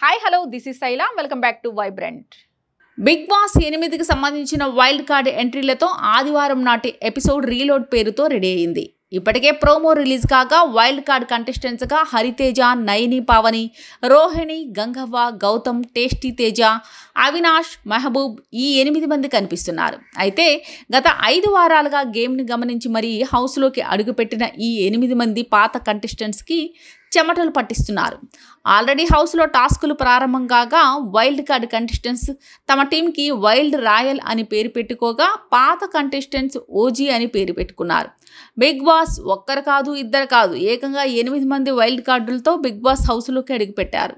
Hi hello this is Shaila welcome back to vibrant. Bigg Boss 8కి సంబంధించిన wild card ఎంట్రీలతో ఆదివారం నాటి ఎపిసోడ్ రీలోడ్ పేరుతో రెడీ అయింది. ఇప్పటికే ప్రోమో రిలీజ్ కాగా వైల్డ్ కార్డ్ కంటెస్టెంట్స్గా హరితేజ, నయని పావని, రోహిణి, గంగవ్వ, గౌతమ్, టేస్టీ తేజ, అవినాష్, మెహబూబ్ ఈ 8 మంది కనిపిస్తున్నారు. అయితే గత 5 వారాలుగా గేమ్ని గమనించి మరీ హౌస్లోకి అడుగుపెట్టిన ఈ 8 మంది పాత కంటెస్టెంట్స్కి చెమటలు పట్టిస్తున్నారు. ఆల్రెడీ హౌస్లో టాస్కులు ప్రారంభం కాగా వైల్డ్ కార్డ్ కంటెస్టెంట్స్ తమ టీంకి వైల్డ్ రాయల్ అని పేరు పెట్టుకోగా పాత కంటెస్టెంట్స్ ఓజీ అని పేరు పెట్టుకున్నారు. బిగ్ బాస్ ఒక్కరు కాదు, ఇద్దరు కాదు, ఏకంగా 8 మంది వైల్డ్ కార్డులతో బిగ్ బాస్ హౌస్లోకి అడుగుపెట్టారు.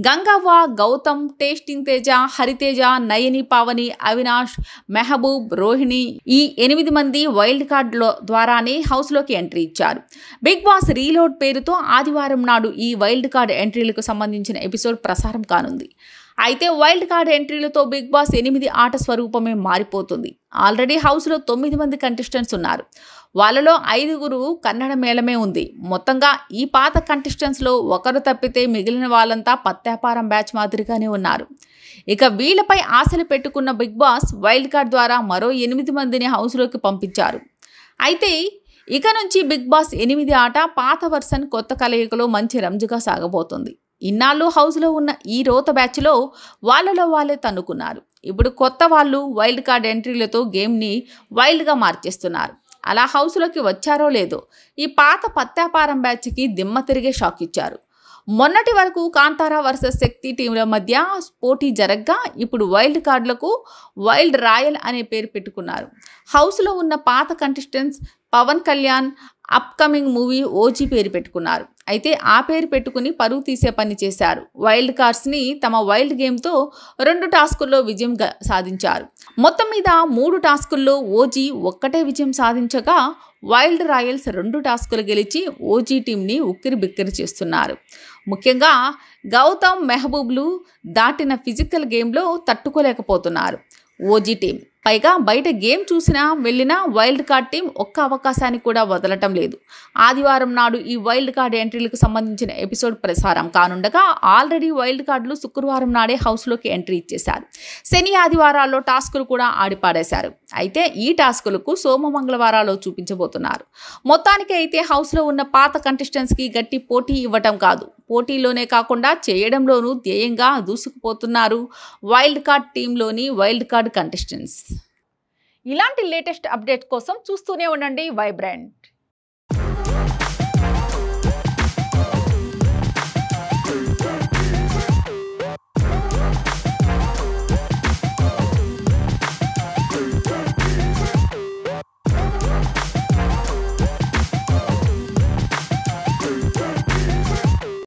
గంగవ్వ, గౌతమ్, టేస్టింగ్ తేజ, హరితేజ, నయని పావని, అవినాష్, మెహబూబ్, రోహిణి ఈ 8 మంది వైల్డ్ కార్డుల ద్వారానే హౌస్లోకి ఎంట్రీ ఇచ్చారు. బిగ్ బాస్ రీలోడ్ పేరుతో ఆదివారం నాడు ఈ వైల్డ్ కార్డ్ ఎంట్రీలకు సంబంధించిన ఎపిసోడ్ ప్రసారం కానుంది. అయితే వైల్డ్ కార్డ్ ఎంట్రీలతో బిగ్ బాస్ 8 ఆట స్వరూపమే మారిపోతుంది. ఆల్రెడీ హౌస్లో 9 మంది కంటెస్టెంట్స్ ఉన్నారు. వాళ్ళలో 5 కన్నడ మేళమే ఉంది. మొత్తంగా ఈ పాత కంటెస్టెంట్స్లో ఒకరు తప్పితే మిగిలిన వాళ్ళంతా పత్యాపారం బ్యాచ్ మాదిరిగానే ఉన్నారు. ఇక వీళ్ళపై ఆశలు పెట్టుకున్న బిగ్ బాస్ వైల్డ్ కార్డ్ ద్వారా మరో 8 మందిని హౌస్లోకి పంపించారు. అయితే ఇక నుంచి బిగ్ బాస్ 8 ఆట పాత వర్షన్ కొత్త కలయికలో మంచి రంజుగా సాగబోతుంది. ఇన్నాళ్ళు హౌస్లో ఉన్న ఈ రోత బ్యాచ్లో వాళ్ళలో వాళ్ళే తన్నుకున్నారు. ఇప్పుడు కొత్త వాళ్ళు వైల్డ్ కార్డ్ ఎంట్రీలతో గేమ్ని వైల్డ్గా మార్చేస్తున్నారు. అలా హౌస్లోకి వచ్చారో లేదో ఈ పాత పత్యాపారం బ్యాచ్కి దిమ్మ తిరిగే షాక్ ఇచ్చారు. మొన్నటి వరకు కాంతారా వర్సెస్ శక్తి టీంల మధ్య పోటీ జరగ్గా ఇప్పుడు వైల్డ్ కార్డులకు వైల్డ్ రాయల్ అనే పేరు పెట్టుకున్నారు. హౌస్లో ఉన్న పాత contestants Pawan Kalyan upcoming movie OG పేరు పెట్టుకున్నారు. అయితే ఆ పేరు పెట్టుకుని పరువు తీసే పని చేశారు. వైల్డ్ కార్డ్స్ని తమ వైల్డ్ గేమ్తో 2 టాస్కుల్లో విజయం సాధించారు. మొత్తం మీద 3 టాస్కుల్లో ఓజీ ఒక్కటే విజయం సాధించగా వైల్డ్ రాయల్స్ 2 టాస్కులు గెలిచి ఓజీ టీంని ఉక్కిరి బిక్కిరి చేస్తున్నారు. ముఖ్యంగా గౌతమ్, మెహబూబ్లు దాటిన ఫిజికల్ గేమ్లో తట్టుకోలేకపోతున్నారు ఓజీ టీం. పైగా బయట గేమ్ చూసినా వెళ్ళినా వైల్డ్ కార్డ్ టీం ఒక్క అవకాశాన్ని కూడా వదలటం లేదు. ఆదివారం నాడు ఈ వైల్డ్ కార్డ్ ఎంట్రీలకు సంబంధించిన ఎపిసోడ్ ప్రసారం కానుండగా ఆల్రెడీ వైల్డ్ కార్డులు శుక్రవారం నాడే హౌస్లోకి ఎంట్రీ ఇచ్చేశారు. శని, ఆదివారాల్లో టాస్కులు కూడా ఆడిపాడేశారు. అయితే ఈ టాస్కులకు సోమ, మంగళవారాల్లో చూపించబోతున్నారు. మొత్తానికి అయితే హౌస్లో ఉన్న పాత కంటెస్టెంట్స్కి గట్టి పోటీ ఇవ్వటం కాదు, పోటీలోనే కాకుండా చేయడంలోనూ ధ్యేయంగా దూసుకుపోతున్నారు వైల్డ్ కార్డ్ టీంలోని వైల్డ్ కార్డ్ కంటెస్టెంట్స్. ఇలాంటి లేటెస్ట్ అప్డేట్ కోసం చూస్తూనే ఉండండి వైబ్రెంట్.